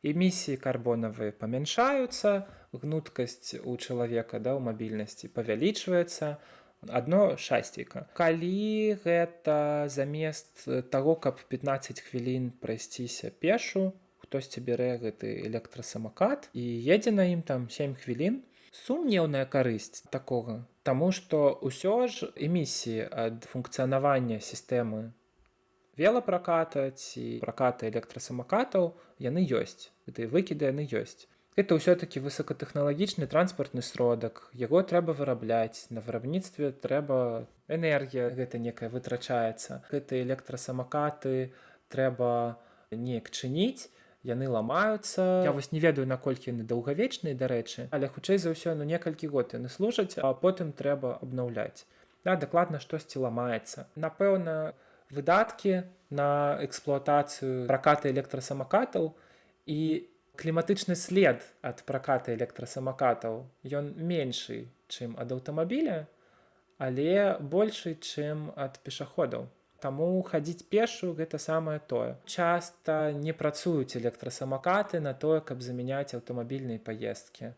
Эмісіі карбонавыя памяншаюцца, гнуткасць у чалавека ў мабільнасці павялічваецца, адно шасцейка. Калі гэта замест таго, каб 15 хвілін прайсціся пешу, хтосьці бярэ гэты электрасамакат і едзе на ім там 7 хвілін, сумнеўная карысць такога, таму што ўсё ж эмісіі ад функцыянавання сістэмы велапраката ці праката электрасамакатаў яны ёсць. Гэтыя выкіды яны ёсць. Гэта ўсё-такі высокатэхналагічны транспартны сродак, яго трэба вырабляць, на вырабніцтве трэба энергія гэта некая вытрачаецца. Гэтыя электрасамакаты трэба неяк чыніць, яны ламаюцца. Я вось не ведаю, наколькі яны даўгавечныя, дарэчы, але хутчэй за ўсё некалькі год яны служаць, а потым трэба абнаўляць. Дакладна штосьці ламаецца. Напэўна, выдаткі на эксплуатацыю праката электрасамакатаў і кліматычны след ад праката электрасамакатаў, ён меншы, чым ад аўтамабіля, але большы, чым ад пешаходаў. Таму хадзіць пешу — гэта самае тое. Часта не працуюць электрасамакаты на тое, каб замяняць аўтамабільныя паездкі.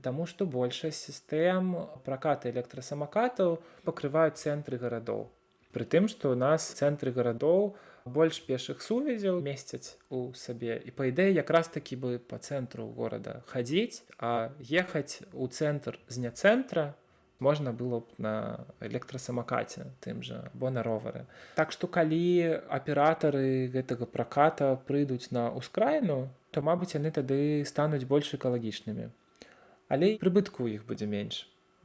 Таму што большасць сістэм праката электрасамакатаў пакрываюць цэнтры гарадоў. Пры тым, што ў нас цэнтры гарадоў больш пешых сувязяў месцяць у сабе. І, па ідэі, якраз такі бы па цэнтру горада хадзіць, а ехаць у цэнтр з няцэнтра можна было б на электрасамакаце тым жа, або на ровары. Так што, калі аператары гэтага праката прыйдуць на ўскраіну, то, мабыць, яны тады стануць больш экалагічнымі. Але і прыбытку ў іх будзе менш.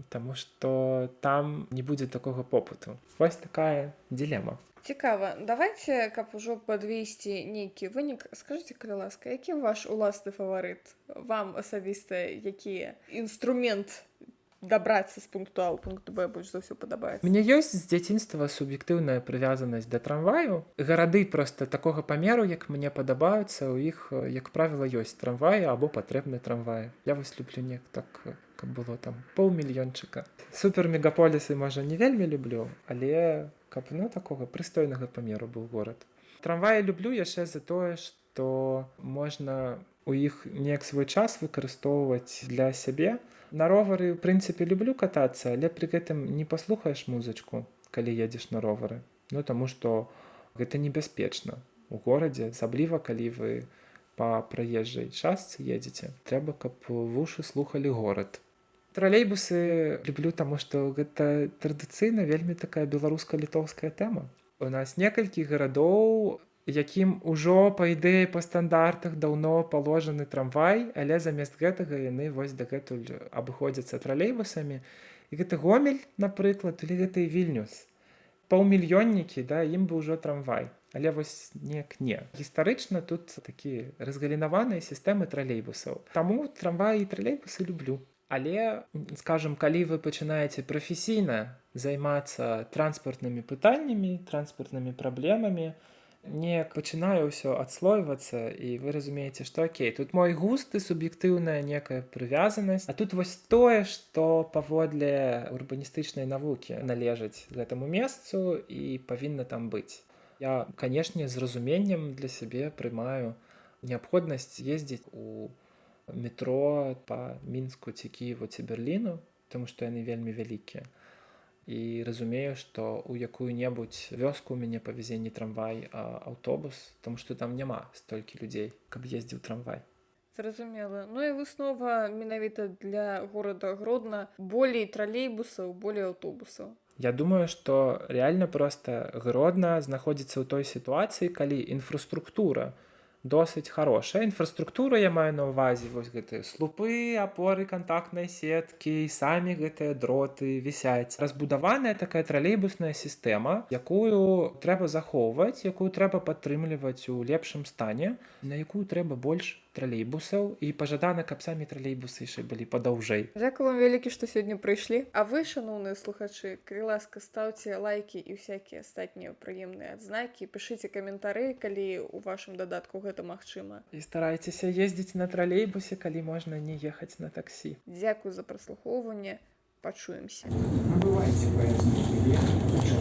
Таму што там не будзе такога попыту. Вось такая дилема. Цікава. Давайце, каб ужо падвесці нейкі вынік, скажыце, калі ласка, які ваш уласны фаварыт? Вам асабіста які інструмент дабрацца з пункту А ў пункт Б больш за ўсё падабаецца? Мне ёсць з дзяцінства суб'ектыўная прывязанасць да трамваю. Гарады проста такога памеру, як мне падабаюцца, у іх, як правіла, ёсць трамваі або патрэбны трамваі. Я вось люблю неяк так, каб было там паўмільёнчыка. Супермегаполісы, можа, не вельмі люблю, але каб, такога прыстойнага памеру быў горад. Трамваі люблю яшчэ за тое, што можна у іх неяк свой час выкарыстоўваць для сябе. На ровары, ў прынцыпе, люблю катацца, але пры гэтым не паслухаеш музычку, калі едзеш на ровары. Таму што гэта небяспечна. У горадзе, асабліва, калі вы па праезджай частцы едзеце, трэба, каб вушы слухалі горад. Тралейбусы люблю, таму што гэта традыцыйна вельмі такая беларуска-літоўская тэма. У нас некалькі гарадоў, якім ужо, па ідэі, па стандартах даўно паложаны трамвай, але замест гэтага яны вось дагэтуль абыходзяцца тралейбусамі. І гэта Гомель, напрыклад, или гэта і Вільнюс. Паўмільённікі, ім бы ўжо трамвай. Але вось неяк не. Гістарычна тут такія разгалінаваныя сістэмы тралейбусаў. Таму трамваі і тралейбусы люблю. Але, скажам, калі вы пачынаеце прафесійна займацца транспартнымі пытаннямі, транспартнымі праблемамі, неяк пачынае ўсё адслойвацца, і вы разумееце, што окей, тут мой густ і суб'ектыўная некая прывязанасць, а тут вось тое, што паводле урбаністычнай навукі належыць гэтаму месцу і павінна там быць. Я, канешне, з разуменнем для сябе прымаю неабходнасць ездзіць у метро па Мінску ці Кіеву ці Берліну, таму што яны вельмі вялікія. І разумею, што ў якую-небудзь вёску мяне павязе не трамвай, а аўтобус, таму што там няма столькі людзей, каб ездзіў трамвай. Зразумела. І выснова менавіта для горада Гродна: болей тралейбусаў, болей аўтобусаў. Я думаю, што рэальна проста Гродна знаходзіцца ў той сітуацыі, калі інфраструктура досыць хорошая. Інфраструктура, я маю на ўвазе, вось гэтыя слупы, апоры кантактнай сеткі, самі гэтыя дроты вісяць. Разбудаваная такая тралейбусная сістэма, якую трэба захоўваць, якую трэба падтрымліваць у лепшым стане, на якую трэба больш тралейбусаў, і пажадана, каб самі тралейбусы яшчэ былі падаўжэй. Дзякую вам вялікі, што сёння прыйшлі. А вы, шаноўныя слухачы, калі ласка, стаўце лайкі і ўсякія астатнія прыемныя адзнакі, пішыце каментары, калі ў вашым дадатку гэта магчыма. І старайцеся ездзіць на тралейбусе, калі можна не ехаць на таксі. Дзякую за праслухоўванне. Пачуемся. Набывайте поездку билет